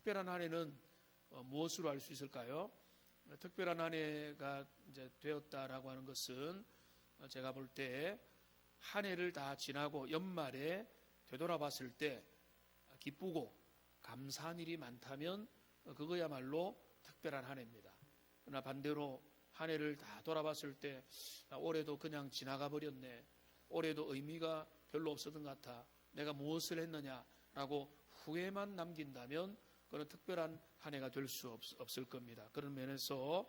특별한 한 해는 무엇으로 알 수 있을까요? 특별한 한 해가 이제 되었다라고 하는 것은 제가 볼 때 한 해를 다 지나고 연말에 되돌아봤을 때 기쁘고 감사한 일이 많다면 그거야말로 특별한 한 해입니다. 그러나 반대로 한 해를 다 돌아봤을 때 올해도 그냥 지나가 버렸네, 올해도 의미가 별로 없었던 것 같아, 내가 무엇을 했느냐라고 후회만 남긴다면 그건 특별한 한 해가 될 수 없을 겁니다. 그런 면에서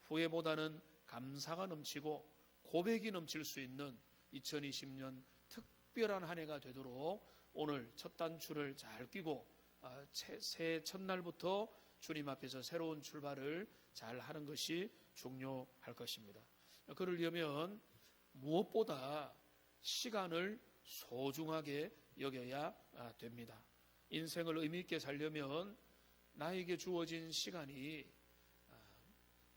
후회보다는 감사가 넘치고 고백이 넘칠 수 있는 2020년 특별한 한 해가 되도록 오늘 첫 단추를 잘 끼고 새해 첫날부터 주님 앞에서 새로운 출발을 잘 하는 것이 중요할 것입니다. 그러려면 무엇보다 시간을 소중하게 여겨야 됩니다. 인생을 의미 있게 살려면 나에게 주어진 시간이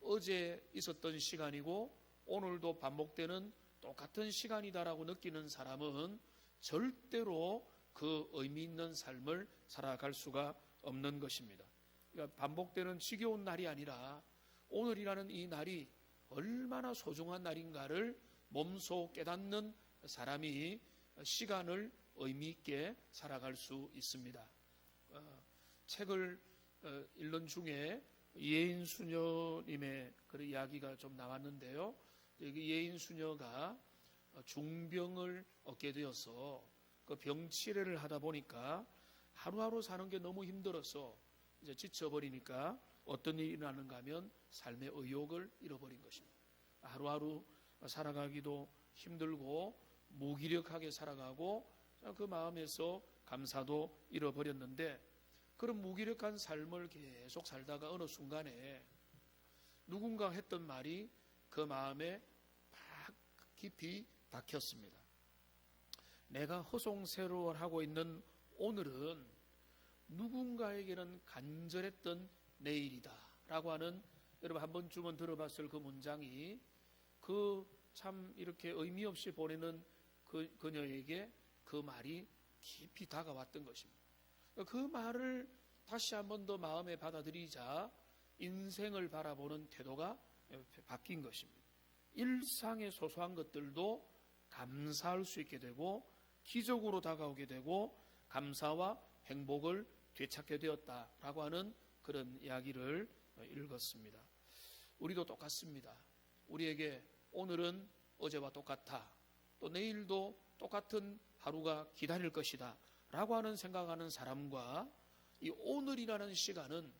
어제 있었던 시간이고 오늘도 반복되는 똑같은 시간이다라고 느끼는 사람은 절대로 그 의미 있는 삶을 살아갈 수가 없는 것입니다. 그러니까 반복되는 지겨운 날이 아니라 오늘이라는 이 날이 얼마나 소중한 날인가를 몸소 깨닫는 사람이 시간을 의미 있게 살아갈 수 있습니다. 책을 읽는 중에 예인수녀님의 그런 이야기가 좀 나왔는데요. 예인수녀가 중병을 얻게 되어서 그 병치레를 하다 보니까 하루하루 사는 게 너무 힘들어서 이제 지쳐버리니까 어떤 일이 일어나는가 하면 삶의 의욕을 잃어버린 것입니다. 하루하루 살아가기도 힘들고 무기력하게 살아가고 그 마음에서 감사도 잃어버렸는데, 그런 무기력한 삶을 계속 살다가 어느 순간에 누군가 했던 말이 그 마음에 팍 깊이 박혔습니다. 내가 허송세월하고 있는 오늘은 누군가에게는 간절했던 내일이다 라고 하는, 여러분 한 번쯤은 들어봤을 그 문장이 그 참 이렇게 의미 없이 보내는 그녀에게 그 말이 깊이 다가왔던 것입니다. 그 말을 다시 한 번 더 마음에 받아들이자 인생을 바라보는 태도가 바뀐 것입니다. 일상의 소소한 것들도 감사할 수 있게 되고 기적으로 다가오게 되고 감사와 행복을 되찾게 되었다라고 하는 그런 이야기를 읽었습니다. 우리도 똑같습니다. 우리에게 오늘은 어제와 똑같아, 또 내일도 똑같은 하루가 기다릴 것이다 라고 하는 생각하는 사람과 이 오늘이라는 시간은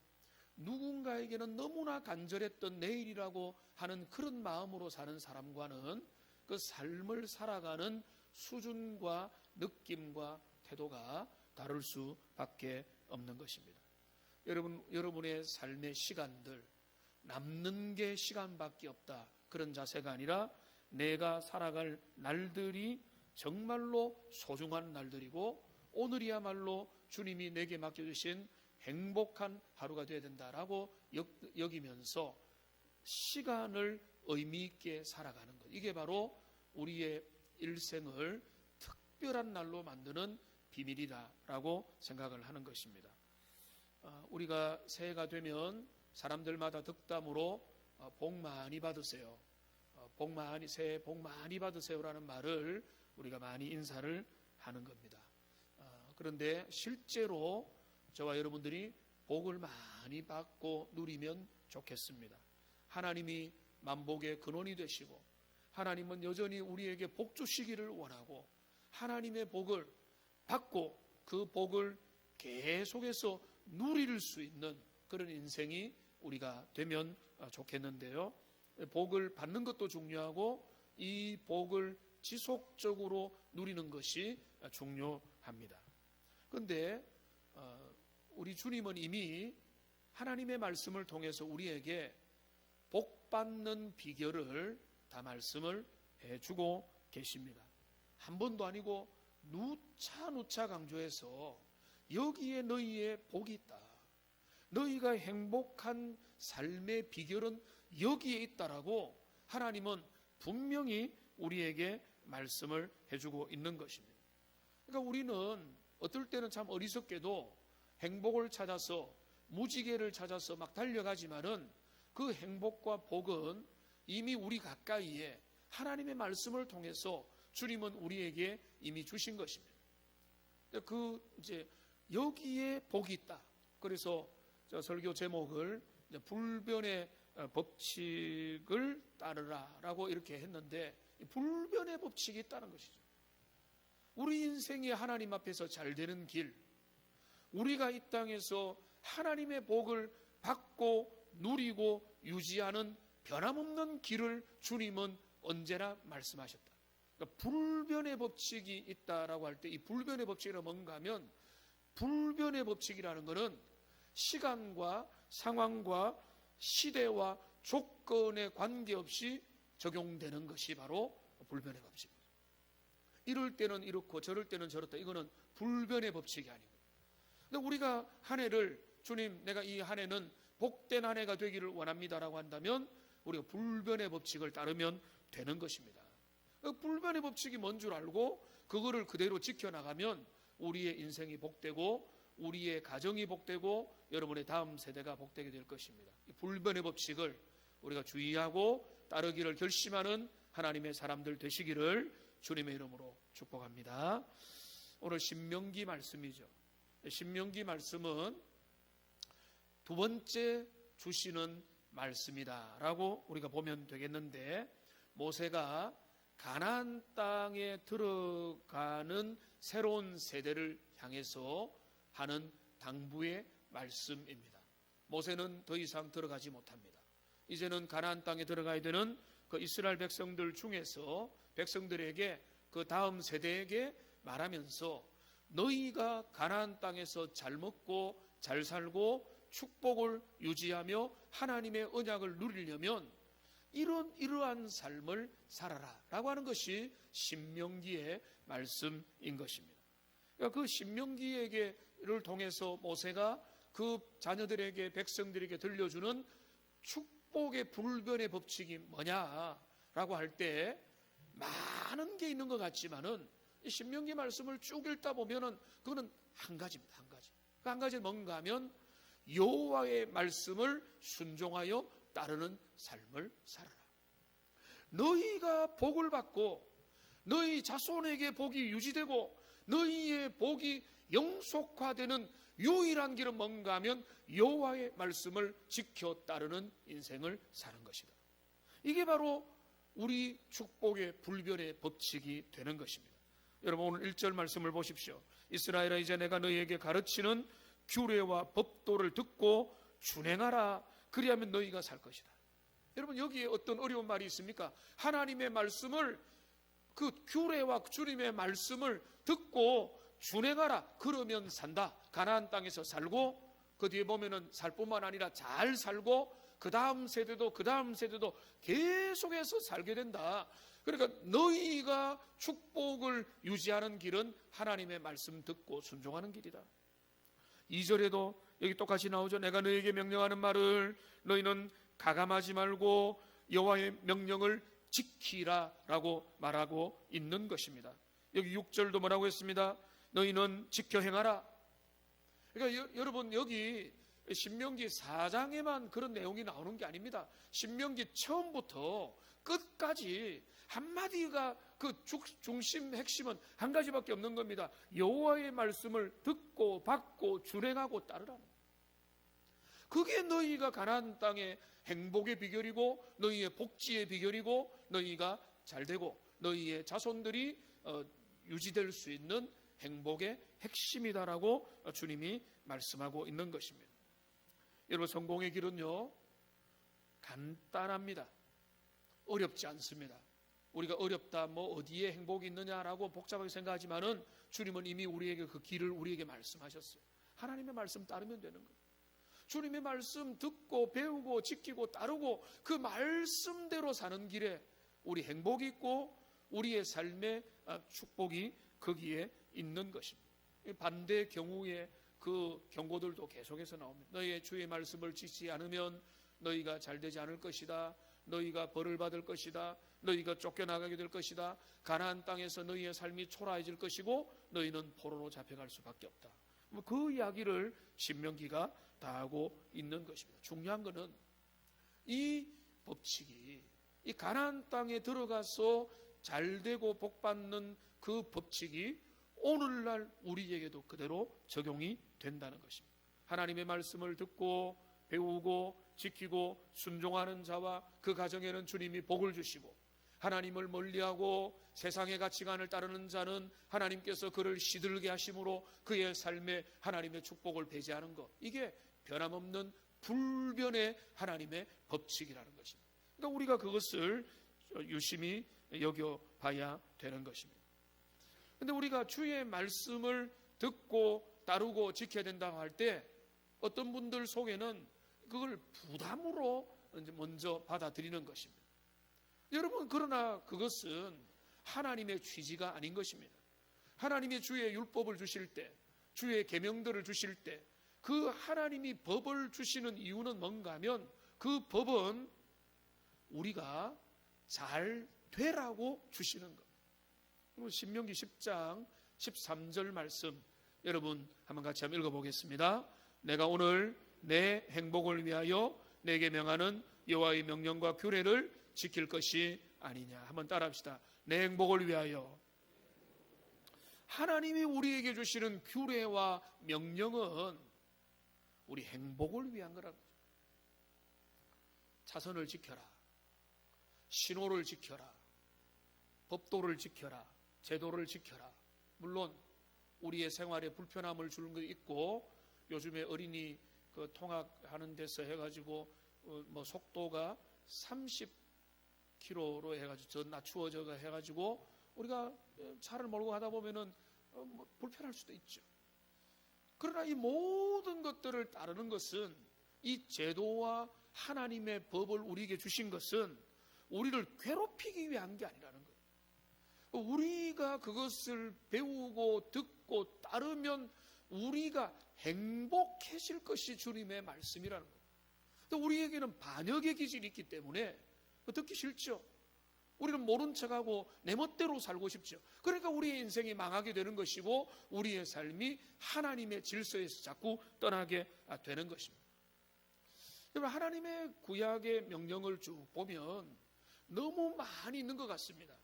누군가에게는 너무나 간절했던 내일이라고 하는 그런 마음으로 사는 사람과는 그 삶을 살아가는 수준과 느낌과 태도가 다를 수밖에 없는 것입니다. 여러분의 삶의 시간들, 남는 게 시간밖에 없다 그런 자세가 아니라 내가 살아갈 날들이 정말로 소중한 날들이고 오늘이야말로 주님이 내게 맡겨주신 행복한 하루가 되어야 된다라고 여기면서 시간을 의미 있게 살아가는 것, 이게 바로 우리의 일생을 특별한 날로 만드는 비밀이다라고 생각을 하는 것입니다. 우리가 새해가 되면 사람들마다 덕담으로 복 많이 받으세요, 새해 복 많이 받으세요라는 말을 우리가 많이 인사를 하는 겁니다. 그런데 실제로 저와 여러분들이 복을 많이 받고 누리면 좋겠습니다. 하나님이 만복의 근원이 되시고 하나님은 여전히 우리에게 복 주시기를 원하고 하나님의 복을 받고 그 복을 계속해서 누릴 수 있는 그런 인생이 우리가 되면 좋겠는데요. 복을 받는 것도 중요하고 이 복을 지속적으로 누리는 것이 중요합니다. 그런데 우리 주님은 이미 하나님의 말씀을 통해서 우리에게 복 받는 비결을 다 말씀을 해주고 계십니다. 한 번도 아니고 누차 강조해서 여기에 너희의 복이 있다, 너희가 행복한 삶의 비결은 여기에 있다라고 하나님은 분명히 우리에게 말씀을 해주고 있는 것입니다. 그러니까 우리는 어떨 때는 참 어리석게도 행복을 찾아서 무지개를 찾아서 막 달려가지만은 그 행복과 복은 이미 우리 가까이에 하나님의 말씀을 통해서 주님은 우리에게 이미 주신 것입니다. 이제 여기에 복이 있다. 그래서 저 설교 제목을 불변의 법칙을 따르라라고 이렇게 했는데, 불변의 법칙이 있다는 것이죠. 우리 인생이 하나님 앞에서 잘 되는 길, 우리가 이 땅에서 하나님의 복을 받고 누리고 유지하는 변함없는 길을 주님은 언제나 말씀하셨다. 그러니까 불변의 법칙이 있다라고 할 때, 이 불변의 법칙이 뭔가 하면, 불변의 법칙이라는 것은 시간과 상황과 시대와 조건에 관계없이 적용되는 것이 바로 불변의 법칙입니다. 이럴 때는 이렇고 저럴 때는 저렇다. 이거는 불변의 법칙이 아니고, 근데 우리가 한 해를, 주님 내가 이 한 해는 복된 한 해가 되기를 원합니다라고 한다면 우리가 불변의 법칙을 따르면 되는 것입니다. 불변의 법칙이 뭔 줄 알고 그거를 그대로 지켜나가면 우리의 인생이 복되고 우리의 가정이 복되고 여러분의 다음 세대가 복되게 될 것입니다. 이 불변의 법칙을 우리가 주의하고 따르기를 결심하는 하나님의 사람들 되시기를 주님의 이름으로 축복합니다. 오늘 신명기 말씀이죠. 신명기 말씀은 두 번째 주시는 말씀이다 라고 우리가 보면 되겠는데, 모세가 가나안 땅에 들어가는 새로운 세대를 향해서 하는 당부의 말씀입니다. 모세는 더 이상 들어가지 못합니다. 이제는 가나안 땅에 들어가야 되는 그 이스라엘 백성들 중에서 백성들에게, 그 다음 세대에게 말하면서, 너희가 가나안 땅에서 잘 먹고 잘 살고 축복을 유지하며 하나님의 언약을 누리려면 이러한 삶을 살아라 라고 하는 것이 신명기의 말씀인 것입니다. 그러니까 그 신명기를 통해서 모세가 그 자녀들에게, 백성들에게 들려주는 축복의 불변의 법칙이 뭐냐라고 할 때 많은 게 있는 것 같지만은 이 신명기 말씀을 쭉 읽다 보면은 그거는 한 가지입니다. 한 가지. 그 한 가지는 뭔가 하면 여호와의 말씀을 순종하여 따르는 삶을 살아라. 너희가 복을 받고 너희 자손에게 복이 유지되고 너희의 복이 영속화되는 유일한 길은 뭔가 하면 여호와의 말씀을 지켜 따르는 인생을 사는 것이다. 이게 바로 우리 축복의 불변의 법칙이 되는 것입니다. 여러분, 오늘 1절 말씀을 보십시오. 이스라엘아, 이제 내가 너희에게 가르치는 규례와 법도를 듣고 준행하라. 그리하면 너희가 살 것이다. 여러분, 여기에 어떤 어려운 말이 있습니까? 하나님의 말씀을, 그 규례와 주님의 말씀을 듣고 준행하라. 그러면 산다. 가나안 땅에서 살고, 그 뒤에 보면은 살 뿐만 아니라 잘 살고 그 다음 세대도 계속해서 살게 된다. 그러니까 너희가 축복을 유지하는 길은 하나님의 말씀 듣고 순종하는 길이다. 2절에도 여기 똑같이 나오죠. 내가 너희에게 명령하는 말을 너희는 가감하지 말고 여호와의 명령을 지키라 라고 말하고 있는 것입니다. 여기 6절도 뭐라고 했습니다? 너희는 지켜 행하라. 그러니까 여러분, 여기 신명기 4장에만 그런 내용이 나오는 게 아닙니다. 신명기 처음부터 끝까지 한마디가 그 중심 핵심은 한 가지밖에 없는 겁니다. 여호와의 말씀을 듣고 받고 준행하고 따르라. 그게 너희가 가나안 땅의 행복의 비결이고 너희의 복지의 비결이고 너희가 잘되고 너희의 자손들이 유지될 수 있는 행복의 핵심이다라고 주님이 말씀하고 있는 것입니다. 여러분, 성공의 길은요 간단합니다. 어렵지 않습니다. 우리가 어렵다, 뭐 어디에 행복이 있느냐라고 복잡하게 생각하지만은 주님은 이미 우리에게 그 길을 우리에게 말씀하셨어요. 하나님의 말씀 따르면 되는 거예요. 주님의 말씀 듣고 배우고 지키고 따르고 그 말씀대로 사는 길에 우리 행복이 있고 우리의 삶의 축복이 거기에 있는 것입니다. 반대 경우에 그 경고들도 계속해서 나옵니다. 너희의 주의 말씀을 지키지 않으면 너희가 잘되지 않을 것이다. 너희가 벌을 받을 것이다. 너희가 쫓겨나가게 될 것이다. 가나안 땅에서 너희의 삶이 초라해질 것이고 너희는 포로로 잡혀갈 수밖에 없다. 그 이야기를 신명기가 다 하고 있는 것입니다. 중요한 것은 이 법칙이 이 가나안 땅에 들어가서 잘되고 복받는 그 법칙이 오늘날 우리에게도 그대로 적용이 된다는 것입니다. 하나님의 말씀을 듣고 배우고 지키고 순종하는 자와 그 가정에는 주님이 복을 주시고, 하나님을 멀리하고 세상의 가치관을 따르는 자는 하나님께서 그를 시들게 하심으로 그의 삶에 하나님의 축복을 배제하는 것, 이게 변함없는 불변의 하나님의 법칙이라는 것입니다. 그러니까 우리가 그것을 유심히 여겨봐야 되는 것입니다. 그런데 우리가 주의 말씀을 듣고 따르고 지켜야 된다고 할 때 어떤 분들 속에는 그걸 부담으로 먼저 받아들이는 것입니다. 여러분, 그러나 그것은 하나님의 취지가 아닌 것입니다. 하나님이 주의 율법을 주실 때, 주의 계명들을 주실 때, 그 하나님이 법을 주시는 이유는 뭔가 하면 그 법은 우리가 잘 되라고 주시는 것. 신명기 10장 13절 말씀 여러분 한번 같이 한번 읽어보겠습니다. 내가 오늘 내 행복을 위하여 내게 명하는 여호와의 명령과 규례를 지킬 것이 아니냐. 한번 따라합시다. 내 행복을 위하여. 하나님이 우리에게 주시는 규례와 명령은 우리 행복을 위한 거라고. 차선을 지켜라, 신호를 지켜라, 법도를 지켜라, 제도를 지켜라. 물론 우리의 생활에 불편함을 주는 거 있고, 요즘에 어린이 그 통학하는 데서 해가지고 뭐 속도가 30km로 해가지고 저 낮추어져 해가지고 우리가 차를 몰고 가다 보면은 뭐 불편할 수도 있죠. 그러나 이 모든 것들을 따르는 것은, 이 제도와 하나님의 법을 우리에게 주신 것은 우리를 괴롭히기 위한 게 아니라는 거예요. 우리가 그것을 배우고 듣고 따르면 우리가 행복해질 것이 주님의 말씀이라는 거예요. 또 우리에게는 반역의 기질이 있기 때문에 듣기 싫죠. 우리는 모른 척하고 내 멋대로 살고 싶죠. 그러니까 우리의 인생이 망하게 되는 것이고, 우리의 삶이 하나님의 질서에서 자꾸 떠나게 되는 것입니다. 여러분, 하나님의 구약의 명령을 쭉 보면 너무 많이 있는 것 같습니다.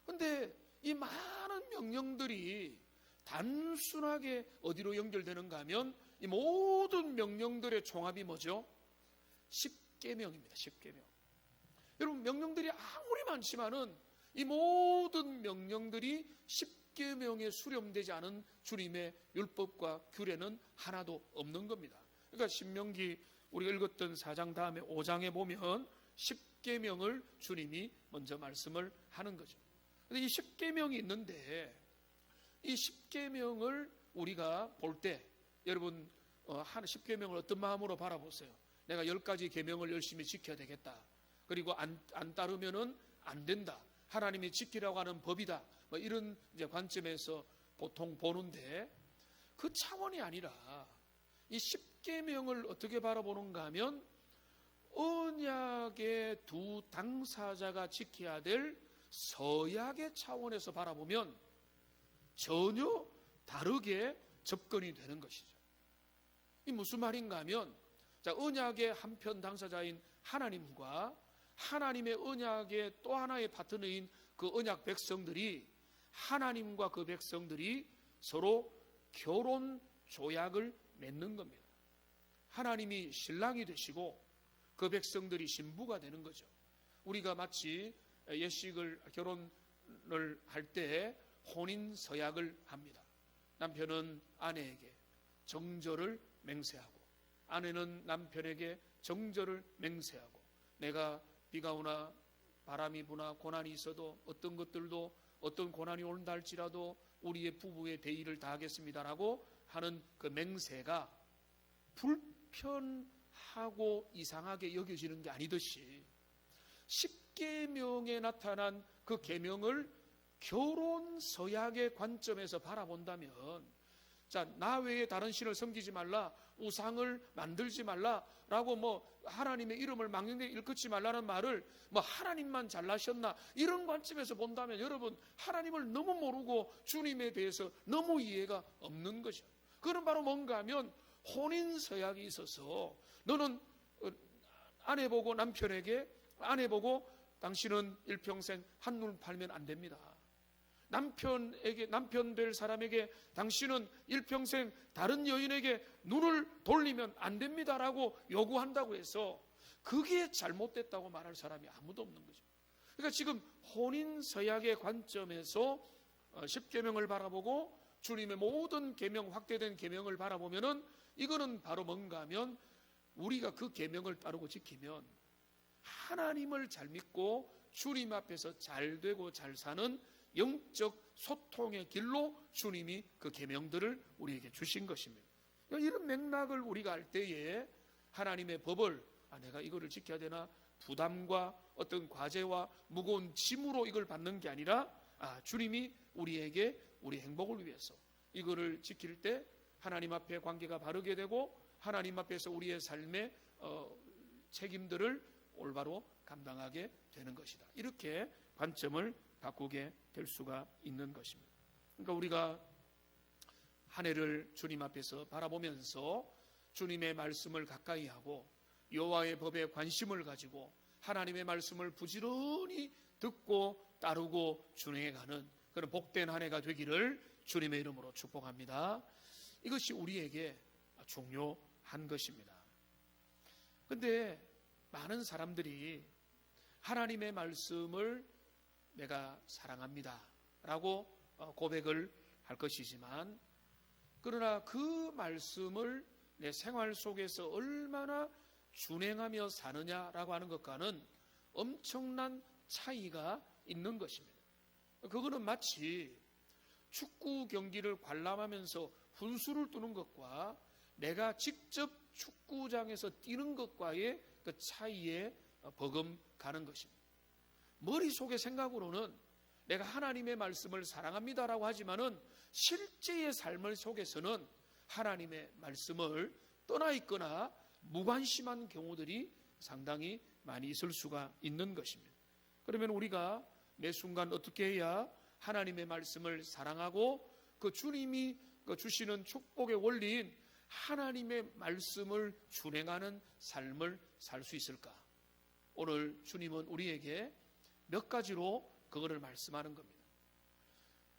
그런데 이 많은 명령들이 단순하게 어디로 연결되는가 하면 이 모든 명령들의 종합이 뭐죠? 10계명입니다. 10계명. 여러분, 명령들이 아무리 많지만은 이 모든 명령들이 10계명에 수렴되지 않은 주님의 율법과 규례는 하나도 없는 겁니다. 그러니까 신명기 우리가 읽었던 4장 다음에 5장에 보면 10계명을 주님이 먼저 말씀을 하는 거죠. 그런데 이 10계명이 있는데, 이 10계명을 우리가 볼 때 여러분 10계명을 어떤 마음으로 바라보세요? 내가 10가지 계명을 열심히 지켜야 되겠다. 그리고 안 따르면은 안 된다. 하나님이 지키라고 하는 법이다. 뭐 이런 이제 관점에서 보통 보는데, 그 차원이 아니라 이 10계명을 어떻게 바라보는가 하면 언약의 두 당사자가 지켜야 될 서약의 차원에서 바라보면 전혀 다르게 접근이 되는 것이죠. 이 무슨 말인가 하면, 자, 언약의 한편 당사자인 하나님과 하나님의 언약의 또 하나의 파트너인 그 언약 백성들이, 하나님과 그 백성들이 서로 결혼 조약을 맺는 겁니다. 하나님이 신랑이 되시고 그 백성들이 신부가 되는 거죠. 우리가 마치 예식을, 결혼을 할 때 혼인 서약을 합니다. 남편은 아내에게 정절을 맹세하고, 아내는 남편에게 정절을 맹세하고, 내가 비가 오나 바람이 부나 고난이 있어도, 어떤 것들도 어떤 고난이 온다 할지라도 우리의 부부의 대의를 다하겠습니다라고 하는 그 맹세가 불편하고 이상하게 여겨지는 게 아니듯이, 10계명에 나타난 그 계명을 결혼 서약의 관점에서 바라본다면, 자, 나 외에 다른 신을 섬기지 말라, 우상을 만들지 말라라고 뭐 하나님의 이름을 망령되게 일컫지 말라는 말을 뭐 하나님만 잘나셨나, 이런 관점에서 본다면 여러분, 하나님을 너무 모르고 주님에 대해서 너무 이해가 없는 것이죠. 그건 바로 뭔가 하면 혼인 서약이 있어서 너는 아내 보고 남편에게, 아내 보고 당신은 일평생 한눈 팔면 안 됩니다. 남편 될 사람에게 당신은 일평생 다른 여인에게 눈을 돌리면 안 됩니다라고 요구한다고 해서 그게 잘못됐다고 말할 사람이 아무도 없는 거죠. 그러니까 지금 혼인 서약의 관점에서 십계명을 바라보고 주님의 모든 계명, 확대된 계명을 바라보면은 이거는 바로 뭔가 하면 우리가 그 계명을 따르고 지키면 하나님을 잘 믿고 주님 앞에서 잘 되고 잘 사는 영적 소통의 길로 주님이 그 계명들을 우리에게 주신 것입니다. 이런 맥락을 우리가 알 때에 하나님의 법을 내가 이거를 지켜야 되나 부담과 어떤 과제와 무거운 짐으로 이걸 받는 게 아니라 주님이 우리에게 우리 행복을 위해서 이거를 지킬 때 하나님 앞에 관계가 바르게 되고 하나님 앞에서 우리의 삶의 책임들을 올바로 감당하게 되는 것이다. 이렇게 관점을 바꾸게 될 수가 있는 것입니다. 그러니까 우리가 한 해를 주님 앞에서 바라보면서 주님의 말씀을 가까이 하고 여호와의 법에 관심을 가지고 하나님의 말씀을 부지런히 듣고 따르고 준행해가는 그런 복된 한 해가 되기를 주님의 이름으로 축복합니다. 이것이 우리에게 중요한 것입니다. 그런데 많은 사람들이 하나님의 말씀을 내가 사랑합니다 라고 고백을 할 것이지만, 그러나 그 말씀을 내 생활 속에서 얼마나 준행하며 사느냐라고 하는 것과는 엄청난 차이가 있는 것입니다. 그거는 마치 축구 경기를 관람하면서 훈수를 두는 것과 내가 직접 축구장에서 뛰는 것과의 그 차이에 버금가는 것입니다. 머릿속의 생각으로는 내가 하나님의 말씀을 사랑합니다라고 하지만은 실제의 삶을 속에서는 하나님의 말씀을 떠나 있거나 무관심한 경우들이 상당히 많이 있을 수가 있는 것입니다. 그러면 우리가 매 순간 어떻게 해야 하나님의 말씀을 사랑하고 그 주님이 주시는 축복의 원리인 하나님의 말씀을 준행하는 삶을 살 수 있을까? 오늘 주님은 우리에게 몇 가지로 그거를 말씀하는 겁니다.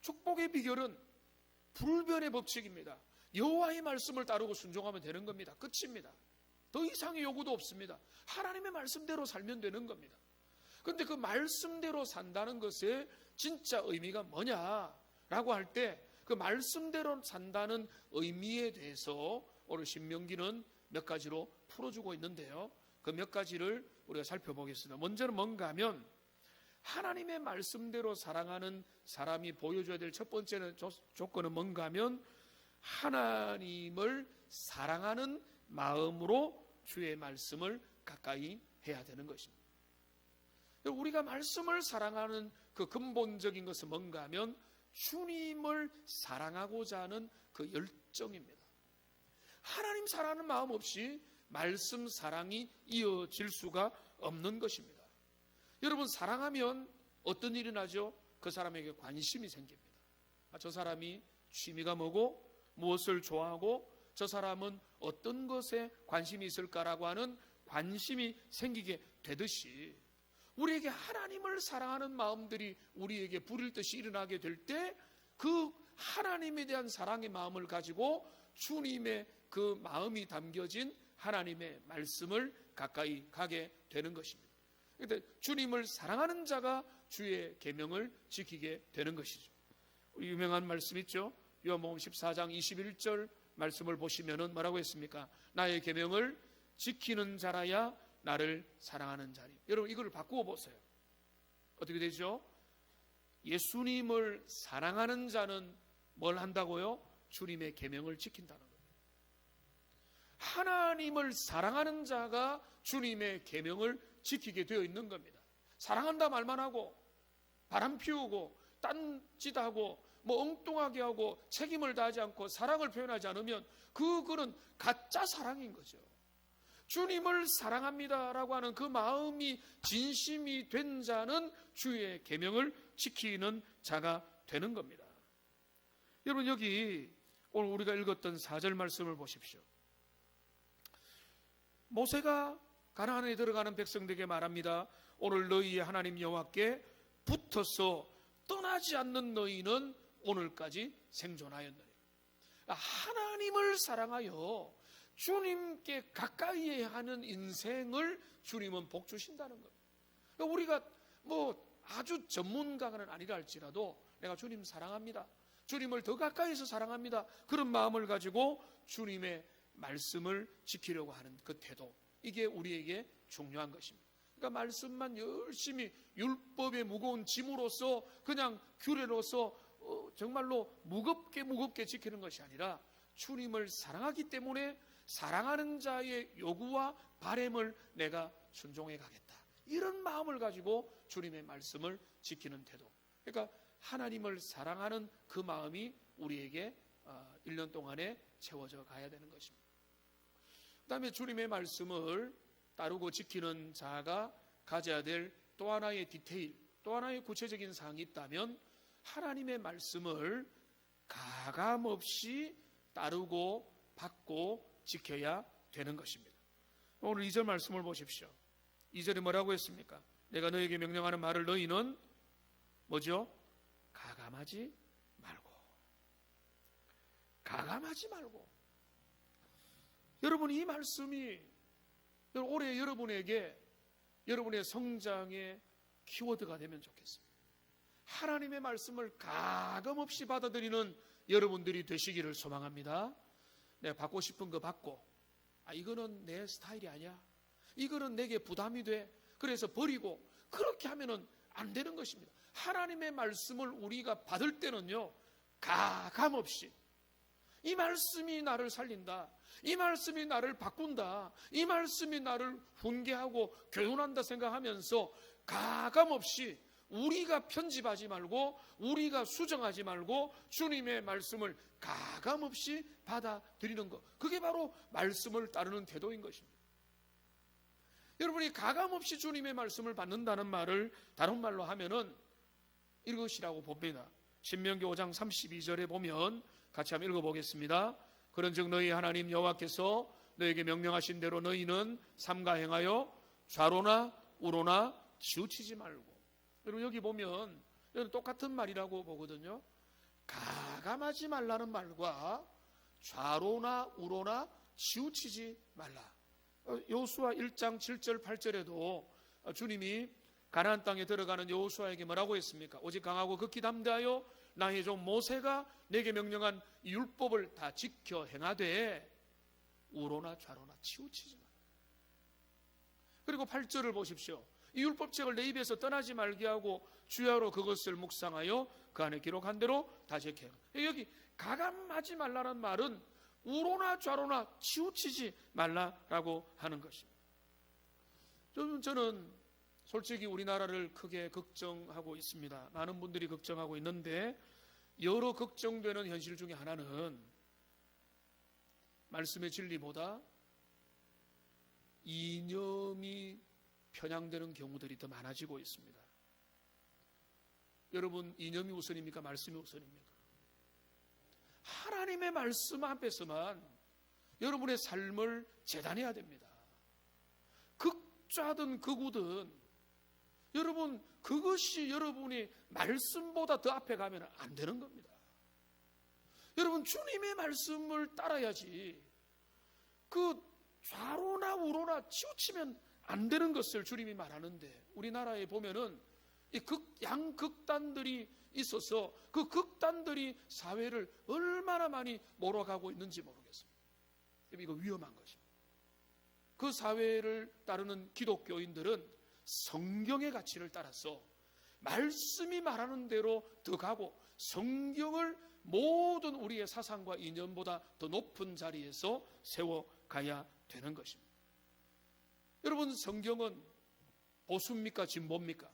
축복의 비결은 불변의 법칙입니다. 여호와의 말씀을 따르고 순종하면 되는 겁니다. 끝입니다. 더 이상의 요구도 없습니다. 하나님의 말씀대로 살면 되는 겁니다. 그런데 그 말씀대로 산다는 것의 진짜 의미가 뭐냐라고 할 때 그 말씀대로 산다는 의미에 대해서 오늘 신명기는 몇 가지로 풀어주고 있는데요. 그 몇 가지를 우리가 살펴보겠습니다. 먼저는 뭔가 하면 하나님의 말씀대로 사랑하는 사람이 보여줘야 될 첫 번째 조건은 뭔가 하면 하나님을 사랑하는 마음으로 주의 말씀을 가까이 해야 되는 것입니다. 우리가 말씀을 사랑하는 그 근본적인 것은 뭔가 하면 주님을 사랑하고자 하는 그 열정입니다. 하나님 사랑하는 마음 없이 말씀 사랑이 이어질 수가 없는 것입니다. 여러분, 사랑하면 어떤 일이 나죠? 그 사람에게 관심이 생깁니다. 저 사람이 취미가 뭐고 무엇을 좋아하고 저 사람은 어떤 것에 관심이 있을까라고 하는 관심이 생기게 되듯이 우리에게 하나님을 사랑하는 마음들이 우리에게 불일 듯이 일어나게 될 때 그 하나님에 대한 사랑의 마음을 가지고 주님의 그 마음이 담겨진 하나님의 말씀을 가까이 가게 되는 것입니다. 그런데 주님을 사랑하는 자가 주의 계명을 지키게 되는 것이죠. 유명한 말씀 있죠. 요한복음 14장 21절 말씀을 보시면은 뭐라고 했습니까? 나의 계명을 지키는 자라야 나를 사랑하는 자리. 여러분, 이걸 바꾸어 보세요. 어떻게 되죠? 예수님을 사랑하는 자는 뭘 한다고요? 주님의 계명을 지킨다는 거예요. 하나님을 사랑하는 자가 주님의 계명을 지키게 되어 있는 겁니다. 사랑한다 말만 하고 바람 피우고 딴짓하고 엉뚱하게 하고 책임을 다하지 않고 사랑을 표현하지 않으면 그거는 가짜 사랑인 거죠. 주님을 사랑합니다라고 하는 그 마음이 진심이 된 자는 주의 계명을 지키는 자가 되는 겁니다. 여러분, 여기 오늘 우리가 읽었던 4절 말씀을 보십시오. 모세가 가나안에 들어가는 백성들에게 말합니다. 오늘 너희의 하나님 여호와께 붙어서 떠나지 않는 너희는 오늘까지 생존하였느니라. 하나님을 사랑하여 주님께 가까이 하는 인생을 주님은 복 주신다는 거예요. 우리가 아주 전문가는 아니라 할지라도 내가 주님 사랑합니다, 주님을 더 가까이서 사랑합니다, 그런 마음을 가지고 주님의 말씀을 지키려고 하는 그 태도, 이게 우리에게 중요한 것입니다. 그러니까 말씀만 열심히 율법의 무거운 짐으로서 그냥 규례로서 정말로 무겁게 지키는 것이 아니라 주님을 사랑하기 때문에 사랑하는 자의 요구와 바램을 내가 순종해 가겠다, 이런 마음을 가지고 주님의 말씀을 지키는 태도. 그러니까 하나님을 사랑하는 그 마음이 우리에게 1년 동안에 채워져 가야 되는 것입니다. 그 다음에 주님의 말씀을 따르고 지키는 자가 가져야 될 또 하나의 디테일, 또 하나의 구체적인 사항이 있다면 하나님의 말씀을 가감없이 따르고 받고 지켜야 되는 것입니다. 오늘 2절 말씀을 보십시오. 2절에 뭐라고 했습니까? 내가 너에게 명령하는 말을 너희는 뭐죠? 가감하지 말고. 가감하지 말고. 여러분, 이 말씀이 올해 여러분에게 여러분의 성장의 키워드가 되면 좋겠습니다. 하나님의 말씀을 가감없이 받아들이는 여러분들이 되시기를 소망합니다. 내가 받고 싶은 거 받고, 이거는 내 스타일이 아니야, 이거는 내게 부담이 돼, 그래서 버리고, 그렇게 하면은 안 되는 것입니다. 하나님의 말씀을 우리가 받을 때는요, 가감없이 이 말씀이 나를 살린다, 이 말씀이 나를 바꾼다, 이 말씀이 나를 훈계하고 교훈한다 생각하면서 가감없이 우리가 편집하지 말고 우리가 수정하지 말고 주님의 말씀을 가감없이 받아들이는 것, 그게 바로 말씀을 따르는 태도인 것입니다. 여러분이 가감없이 주님의 말씀을 받는다는 말을 다른 말로 하면은 이것이라고 봅니다. 신명기 5장 32절에 보면 같이 한번 읽어보겠습니다. 그런즉 너희 하나님 여호와께서 너에게 명령하신 대로 너희는 삼가 행하여 좌로나 우로나 치우치지 말고. 여러분, 여기 보면 똑같은 말이라고 보거든요. 가감하지 말라는 말과 좌로나 우로나 치우치지 말라. 여호수아 1장 7절 8절에도 주님이 가나안 땅에 들어가는 여호수아에게 뭐라고 했습니까? 오직 강하고 극히 담대하여 나의 종 모세가 내게 명령한 율법을 다 지켜 행하되 우로나 좌로나 치우치지 마라. 그리고 8절을 보십시오. 이 율법책을 내 입에서 떠나지 말게 하고 주야로 그것을 묵상하여 그 안에 기록한 대로 다 지켜. 여기 가감하지 말라는 말은 우로나 좌로나 치우치지 말라라고 하는 것입니다. 저는 솔직히 우리나라를 크게 걱정하고 있습니다. 많은 분들이 걱정하고 있는데, 여러 걱정되는 현실 중에 하나는 말씀의 진리보다 이념이 편향되는 경우들이 더 많아지고 있습니다. 여러분, 이념이 우선입니까? 말씀이 우선입니까? 하나님의 말씀 앞에서만 여러분의 삶을 재단해야 됩니다. 극좌든 극우든 여러분, 그것이 여러분이 말씀보다 더 앞에 가면 안 되는 겁니다. 여러분, 주님의 말씀을 따라야지 그 좌로나 우로나 치우치면 안 되는 것을 주님이 말하는데, 우리나라에 보면은 이 양극단들이 있어서 그 극단들이 사회를 얼마나 많이 몰아가고 있는지 모르겠습니다. 이거 위험한 것입니다. 그 사회를 따르는 기독교인들은 성경의 가치를 따라서 말씀이 말하는 대로 더 가고 성경을 모든 우리의 사상과 이념보다 더 높은 자리에서 세워가야 되는 것입니다. 여러분, 성경은 보수입니까? 진보입니까?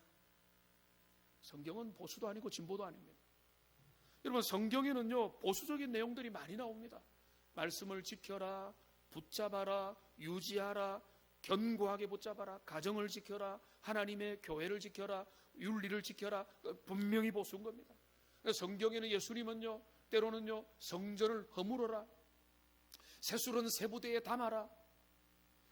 성경은 보수도 아니고 진보도 아닙니다. 여러분, 성경에는요, 보수적인 내용들이 많이 나옵니다. 말씀을 지켜라, 붙잡아라, 유지하라, 견고하게 붙잡아라, 가정을 지켜라, 하나님의 교회를 지켜라, 윤리를 지켜라, 분명히 보수인 겁니다. 성경에는 예수님은요, 때로는요 성전을 허물어라, 세술은 세부대에 담아라,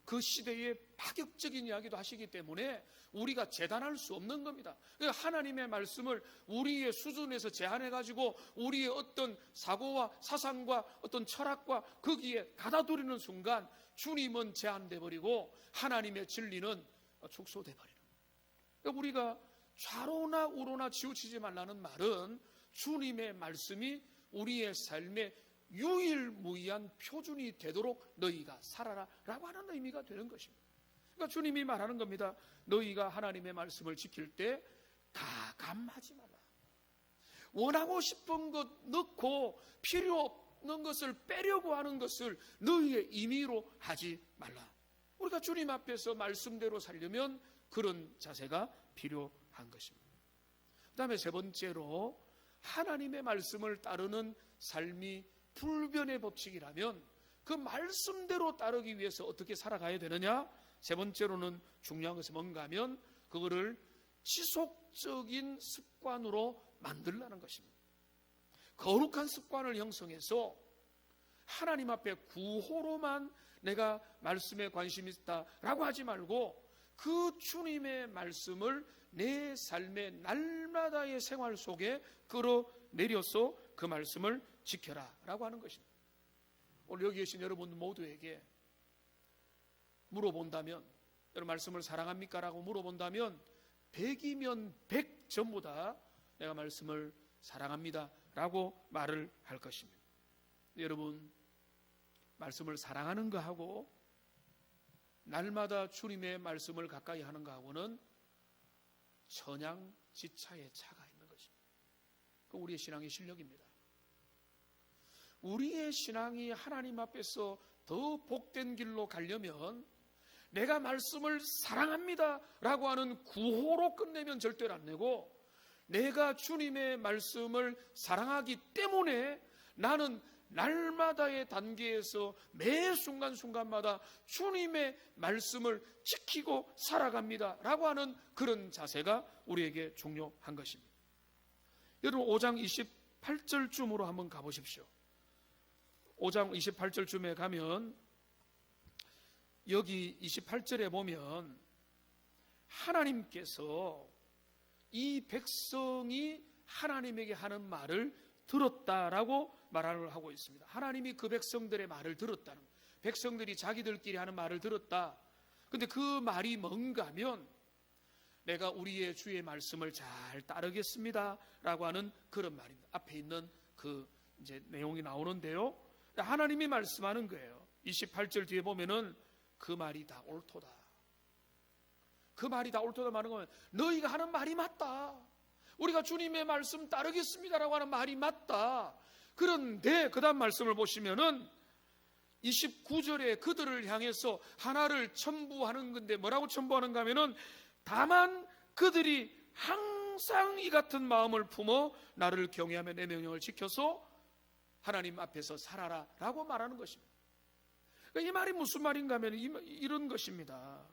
그 시대의 파격적인 이야기도 하시기 때문에 우리가 재단할 수 없는 겁니다. 하나님의 말씀을 우리의 수준에서 제한해가지고 우리의 어떤 사고와 사상과 어떤 철학과 거기에 가다두리는 순간 주님은 제한돼 버리고 하나님의 진리는 축소돼 버리는 거예요. 우리가 좌로나 우로나 치우치지 말라는 말은 주님의 말씀이 우리의 삶의 유일무이한 표준이 되도록 너희가 살아라 라고 하는 의미가 되는 것입니다. 그러니까 주님이 말하는 겁니다. 너희가 하나님의 말씀을 지킬 때 가감하지 말라. 원하고 싶은 것 넣고 필요 없는 것을 빼려고 하는 것을 너희의 임의로 하지 말라. 우리가 주님 앞에서 말씀대로 살려면 그런 자세가 필요한 것입니다. 그 다음에 세 번째로 하나님의 말씀을 따르는 삶이 불변의 법칙이라면 그 말씀대로 따르기 위해서 어떻게 살아가야 되느냐? 세 번째로는 중요한 것은 뭔가 하면 그거를 지속적인 습관으로 만들라는 것입니다. 거룩한 습관을 형성해서 하나님 앞에 구호로만 내가 말씀에 관심이 있다라고 하지 말고 그 주님의 말씀을 내 삶의 날마다의 생활 속에 끌어내려서 그 말씀을 지켜라 라고 하는 것입니다. 오늘 여기 계신 여러분 모두에게 물어본다면, 여러분 말씀을 사랑합니까? 라고 물어본다면 100이면 100 전부 다 내가 말씀을 사랑합니다 라고 말을 할 것입니다. 여러분 말씀을 사랑하는 거하고 날마다 주님의 말씀을 가까이 하는 거하고는 천양지차의 차가 있는 것입니다. 그 우리의 신앙의 실력입니다. 우리의 신앙이 하나님 앞에서 더 복된 길로 가려면 내가 말씀을 사랑합니다 라고 하는 구호로 끝내면 절대로 안 되고, 내가 주님의 말씀을 사랑하기 때문에 나는 날마다의 단계에서 매 순간순간마다 주님의 말씀을 지키고 살아갑니다 라고 하는 그런 자세가 우리에게 중요한 것입니다. 여러분 5장 28절쯤으로 한번 가보십시오. 5장 28절쯤에 가면 여기 28절에 보면 하나님께서 이 백성이 하나님에게 하는 말을 들었다라고 말을 하고 있습니다. 하나님이 그 백성들의 말을 들었다는, 백성들이 자기들끼리 하는 말을 들었다. 근데 그 말이 뭔가 하면 내가 우리의 주의 말씀을 잘 따르겠습니다 라고 하는 그런 말입니다. 앞에 있는 그 이제 내용이 나오는데요, 하나님이 말씀하는 거예요. 28절 뒤에 보면은 그 말이 다 옳도다. 그 말이 다 옳도다 말하는 거면 너희가 하는 말이 맞다. 우리가 주님의 말씀 따르겠습니다라고 하는 말이 맞다. 그런데 그 다음 말씀을 보시면은 29절에 그들을 향해서 하나를 첨부하는 건데 뭐라고 첨부하는가 하면은 다만 그들이 항상 이 같은 마음을 품어 나를 경외하며 내 명령을 지켜서 하나님 앞에서 살아라 라고 말하는 것입니다. 이 말이 무슨 말인가 하면 이런 것입니다.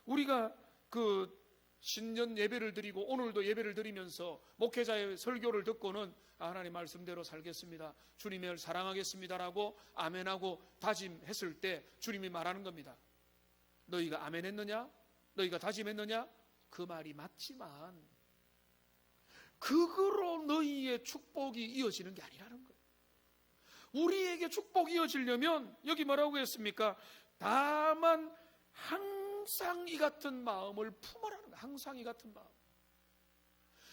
우리가 그 신년 예배를 드리고 오늘도 예배를 드리면서 목회자의 설교를 듣고는 하나님 말씀대로 살겠습니다, 주님을 사랑하겠습니다라고 아멘하고 다짐했을 때 주님이 말하는 겁니다. 너희가 아멘했느냐? 너희가 다짐했느냐? 그 말이 맞지만 그거로 너희의 축복이 이어지는 게 아니라는 거예요. 우리에게 축복이 이어지려면 여기 뭐라고 했습니까? 다만 항상 이 같은 마음을 품으라는 거예요. 항상 이 같은 마음.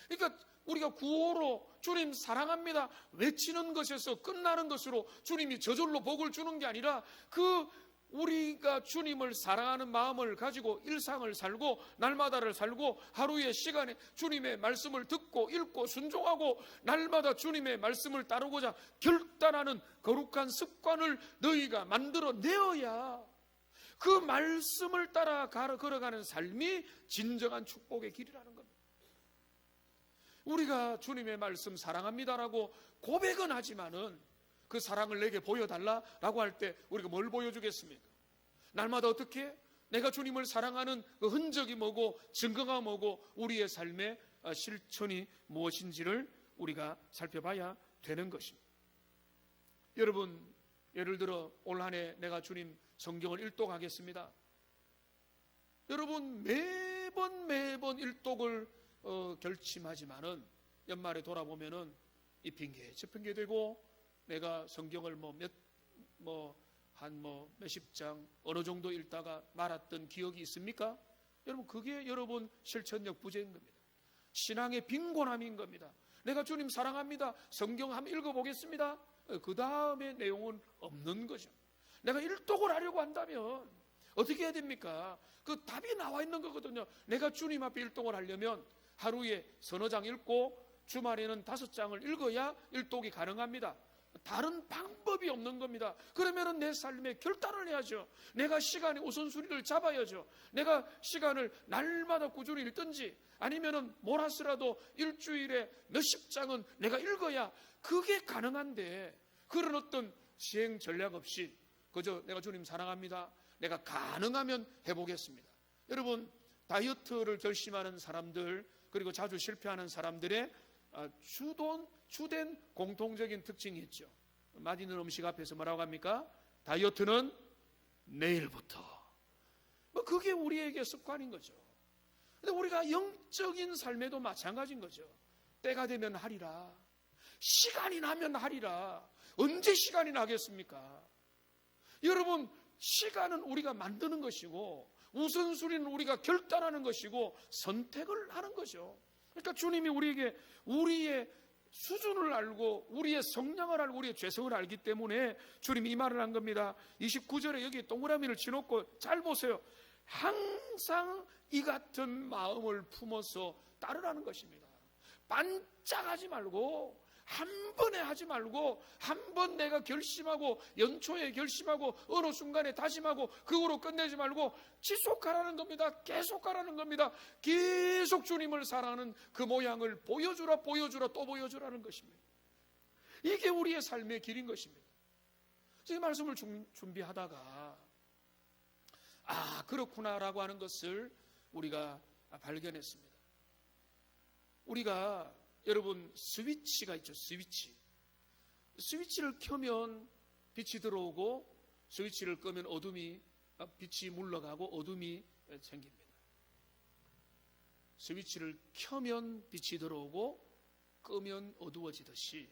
그러니까 우리가 구호로 주님 사랑합니다 외치는 것에서 끝나는 것으로 주님이 저절로 복을 주는 게 아니라 그 우리가 주님을 사랑하는 마음을 가지고 일상을 살고 날마다를 살고 하루의 시간에 주님의 말씀을 듣고 읽고 순종하고 날마다 주님의 말씀을 따르고자 결단하는 거룩한 습관을 너희가 만들어내어야 그 말씀을 따라 걸어가는 삶이 진정한 축복의 길이라는 겁니다. 우리가 주님의 말씀 사랑합니다라고 고백은 하지만은 그 사랑을 내게 보여달라라고 할 때 우리가 뭘 보여주겠습니까? 날마다 어떻게 내가 주님을 사랑하는 그 흔적이 뭐고 증거가 뭐고 우리의 삶의 실천이 무엇인지를 우리가 살펴봐야 되는 것입니다. 여러분, 예를 들어 올 한 해 내가 주님 성경을 일독하겠습니다. 여러분, 매번 일독을 결심하지만은 연말에 돌아보면은 이 핑계 저 핑계 되고, 내가 성경을 몇십 장 어느 정도 읽다가 말았던 기억이 있습니까? 여러분, 그게 여러분 실천력 부재인 겁니다. 신앙의 빈곤함인 겁니다. 내가 주님 사랑합니다, 성경 한번 읽어보겠습니다, 그 다음에 내용은 없는 거죠. 내가 일독을 하려고 한다면 어떻게 해야 됩니까? 그 답이 나와 있는 거거든요. 내가 주님 앞에 일독을 하려면 하루에 서너 장 읽고 주말에는 5장을 읽어야 일독이 가능합니다. 다른 방법이 없는 겁니다. 그러면은 내 삶에 결단을 해야죠. 내가 시간의 우선순위를 잡아야죠. 내가 시간을 날마다 꾸준히 읽든지 아니면은 몰아서라도 일주일에 몇십 장은 내가 읽어야 그게 가능한데, 그런 어떤 시행 전략 없이 그저 내가 주님 사랑합니다, 내가 가능하면 해보겠습니다. 여러분, 다이어트를 결심하는 사람들, 그리고 자주 실패하는 사람들의 주된 공통적인 특징이 있죠. 맛있는 음식 앞에서 뭐라고 합니까? 다이어트는 내일부터. 그게 우리에게 습관인 거죠. 근데 우리가 영적인 삶에도 마찬가지인 거죠. 때가 되면 하리라, 시간이 나면 하리라. 언제 시간이 나겠습니까? 여러분, 시간은 우리가 만드는 것이고 우선순위는 우리가 결단하는 것이고 선택을 하는 거죠. 그러니까 주님이 우리에게 우리의 수준을 알고 우리의 성량을 알고 우리의 죄성을 알기 때문에 주님이 이 말을 한 겁니다. 29절에 여기 동그라미를 치놓고 잘 보세요. 항상 이 같은 마음을 품어서 따르라는 것입니다. 반짝하지 말고, 한 번에 하지 말고, 한 번 내가 결심하고 연초에 결심하고 어느 순간에 다짐하고 그거로 끝내지 말고 지속하라는 겁니다. 계속 하라는 겁니다. 계속 주님을 사랑하는 그 모양을 보여주라 또 보여주라는 것입니다. 이게 우리의 삶의 길인 것입니다. 이 말씀을 준비하다가 그렇구나라고 하는 것을 우리가 발견했습니다. 우리가, 여러분, 스위치가 있죠. 스위치를 켜면 빛이 들어오고 스위치를 끄면 빛이 물러가고 어둠이 생깁니다. 스위치를 켜면 빛이 들어오고 끄면 어두워지듯이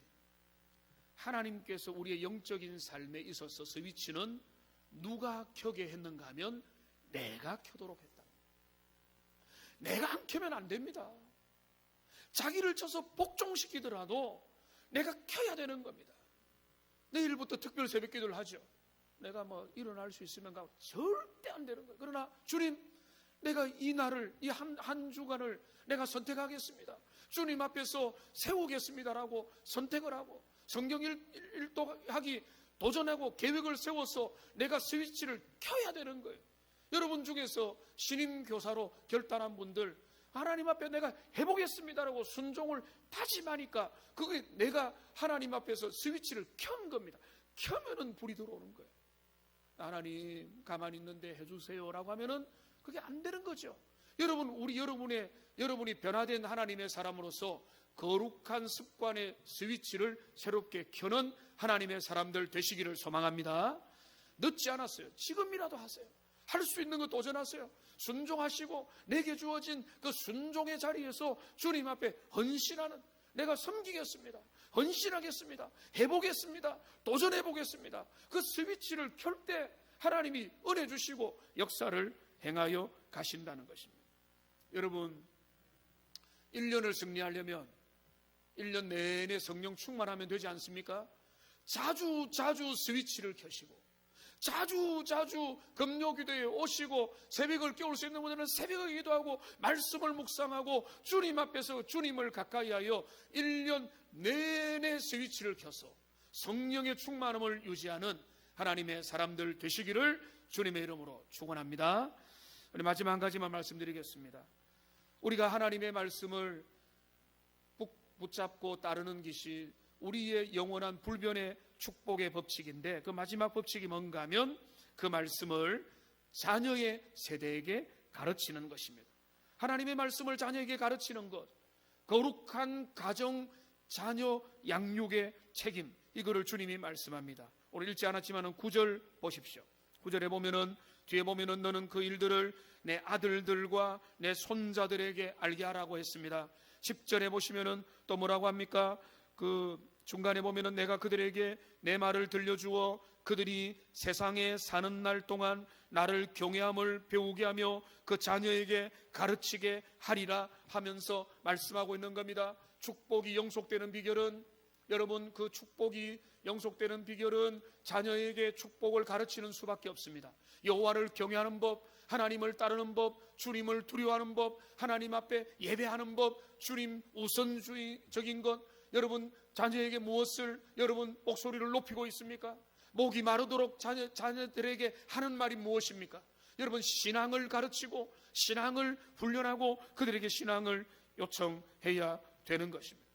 하나님께서 우리의 영적인 삶에 있어서 스위치는 누가 켜게 했는가 하면 내가 켜도록 했다. 내가 안 켜면 안 됩니다. 자기를 쳐서 복종시키더라도 내가 켜야 되는 겁니다. 내일부터 특별 새벽 기도를 하죠. 내가 일어날 수 있으면 가고 절대 안 되는 거예요. 그러나 주님, 내가 이 날을, 이 한 주간을 내가 선택하겠습니다, 주님 앞에서 세우겠습니다라고 선택을 하고 성경 일독하기 도전하고 계획을 세워서 내가 스위치를 켜야 되는 거예요. 여러분 중에서 신임 교사로 결단한 분들, 하나님 앞에 내가 해보겠습니다라고 순종을 다짐하니까 그게 내가 하나님 앞에서 스위치를 켠 겁니다. 켜면은 불이 들어오는 거예요. 하나님 가만히 있는데 해주세요라고 하면은 그게 안 되는 거죠. 여러분, 여러분이 변화된 하나님의 사람으로서 거룩한 습관의 스위치를 새롭게 켜는 하나님의 사람들 되시기를 소망합니다. 늦지 않았어요. 지금이라도 하세요. 할 수 있는 거 도전하세요. 순종하시고 내게 주어진 그 순종의 자리에서 주님 앞에 헌신하는, 내가 섬기겠습니다, 헌신하겠습니다, 해보겠습니다, 도전해보겠습니다, 그 스위치를 켤 때 하나님이 은혜 주시고 역사를 행하여 가신다는 것입니다. 여러분, 1년을 승리하려면 1년 내내 성령 충만하면 되지 않습니까? 자주 스위치를 켜시고 자주 금요기도에 오시고 새벽을 깨울 수 있는 분들은 새벽에 기도하고 말씀을 묵상하고 주님 앞에서 주님을 가까이하여 1년 내내 스위치를 켜서 성령의 충만함을 유지하는 하나님의 사람들 되시기를 주님의 이름으로 축원합니다. 마지막 한 가지만 말씀드리겠습니다. 우리가 하나님의 말씀을 붙잡고 따르는 것이 우리의 영원한 불변의 축복의 법칙인데, 그 마지막 법칙이 뭔가 하면 그 말씀을 자녀의 세대에게 가르치는 것입니다. 하나님의 말씀을 자녀에게 가르치는 것, 거룩한 가정, 자녀 양육의 책임, 이거를 주님이 말씀합니다. 오늘 읽지 않았지만 9절 보십시오. 9절에 보면은, 뒤에 보면은 너는 그 일들을 내 아들들과 내 손자들에게 알게 하라고 했습니다. 10절에 보시면은 또 뭐라고 합니까? 그 중간에 보면은 내가 그들에게 내 말을 들려주어 그들이 세상에 사는 날 동안 나를 경외함을 배우게 하며 그 자녀에게 가르치게 하리라 하면서 말씀하고 있는 겁니다. 축복이 영속되는 비결은, 여러분, 그 축복이 영속되는 비결은 자녀에게 축복을 가르치는 수밖에 없습니다. 여호와를 경외하는 법, 하나님을 따르는 법, 주님을 두려워하는 법, 하나님 앞에 예배하는 법, 주님 우선주의적인 것. 여러분, 자녀에게 무엇을 여러분 목소리를 높이고 있습니까? 목이 마르도록 자녀들에게 하는 말이 무엇입니까? 여러분, 신앙을 가르치고 신앙을 훈련하고 그들에게 신앙을 요청해야 되는 것입니다.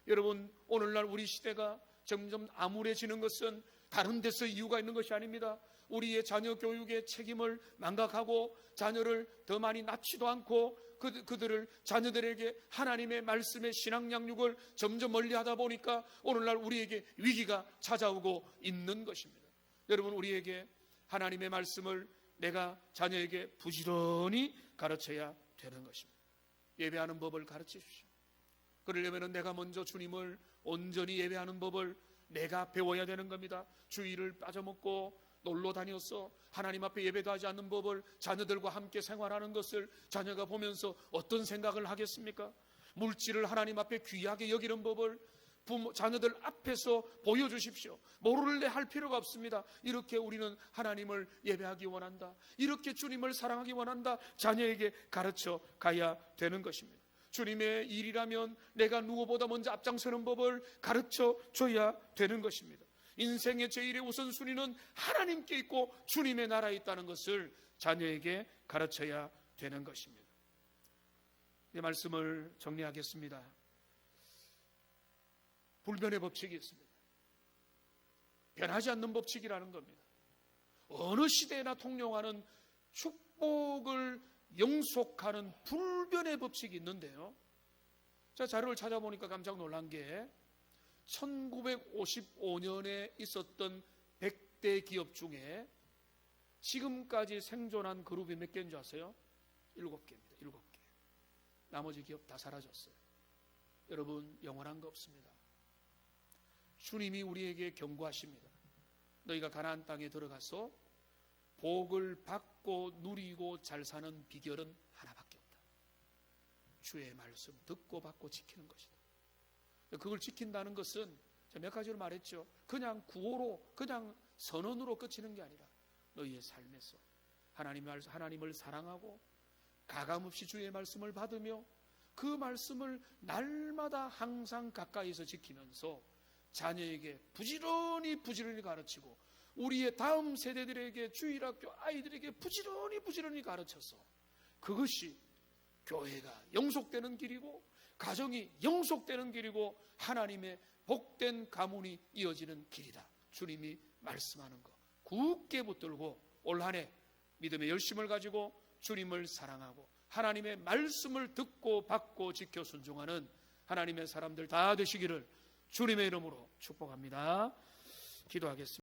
여러분, 오늘날 우리 시대가 점점 암울해지는 것은 다른 데서 이유가 있는 것이 아닙니다. 우리의 자녀 교육의 책임을 망각하고 자녀를 더 많이 낳지도 않고 그들을 자녀들에게 하나님의 말씀의 신앙 양육을 점점 멀리하다 보니까 오늘날 우리에게 위기가 찾아오고 있는 것입니다. 여러분, 우리에게 하나님의 말씀을 내가 자녀에게 부지런히 가르쳐야 되는 것입니다. 예배하는 법을 가르치십시오. 그러려면 내가 먼저 주님을 온전히 예배하는 법을 내가 배워야 되는 겁니다. 주일을 빠져먹고 놀러 다녀서 하나님 앞에 예배도 하지 않는 법을 자녀들과 함께 생활하는 것을 자녀가 보면서 어떤 생각을 하겠습니까? 물질을 하나님 앞에 귀하게 여기는 법을 자녀들 앞에서 보여주십시오. 모를래 할 필요가 없습니다. 이렇게 우리는 하나님을 예배하기 원한다, 이렇게 주님을 사랑하기 원한다, 자녀에게 가르쳐 가야 되는 것입니다. 주님의 일이라면 내가 누구보다 먼저 앞장서는 법을 가르쳐 줘야 되는 것입니다. 인생의 제일의 우선순위는 하나님께 있고 주님의 나라에 있다는 것을 자녀에게 가르쳐야 되는 것입니다. 이 말씀을 정리하겠습니다. 불변의 법칙이 있습니다. 변하지 않는 법칙이라는 겁니다. 어느 시대나 통용하는 축복을 영속하는 불변의 법칙이 있는데요, 제가 자료를 찾아보니까 깜짝 놀란 게 1955년에 있었던 100대 기업 중에 지금까지 생존한 그룹이 몇 개인 줄 아세요? 7개입니다. 7개. 나머지 기업 다 사라졌어요. 여러분, 영원한 거 없습니다. 주님이 우리에게 경고하십니다. 너희가 가나안 땅에 들어가서 복을 받고 누리고 잘 사는 비결은 하나밖에 없다. 주의 말씀 듣고 받고 지키는 것이다. 그걸 지킨다는 것은 몇 가지로 말했죠. 그냥 구호로, 그냥 선언으로 그치는 게 아니라 너희의 삶에서 하나님을 사랑하고 가감없이 주의 말씀을 받으며 그 말씀을 날마다 항상 가까이서 지키면서 자녀에게 부지런히 가르치고 우리의 다음 세대들에게, 주일학교 아이들에게 부지런히 가르쳐서 그것이 교회가 영속되는 길이고 가정이 영속되는 길이고 하나님의 복된 가문이 이어지는 길이다. 주님이 말씀하는 것 굳게 붙들고 올 한 해 믿음의 열심을 가지고 주님을 사랑하고 하나님의 말씀을 듣고 받고 지켜 순종하는 하나님의 사람들 다 되시기를 주님의 이름으로 축복합니다. 기도하겠습니다.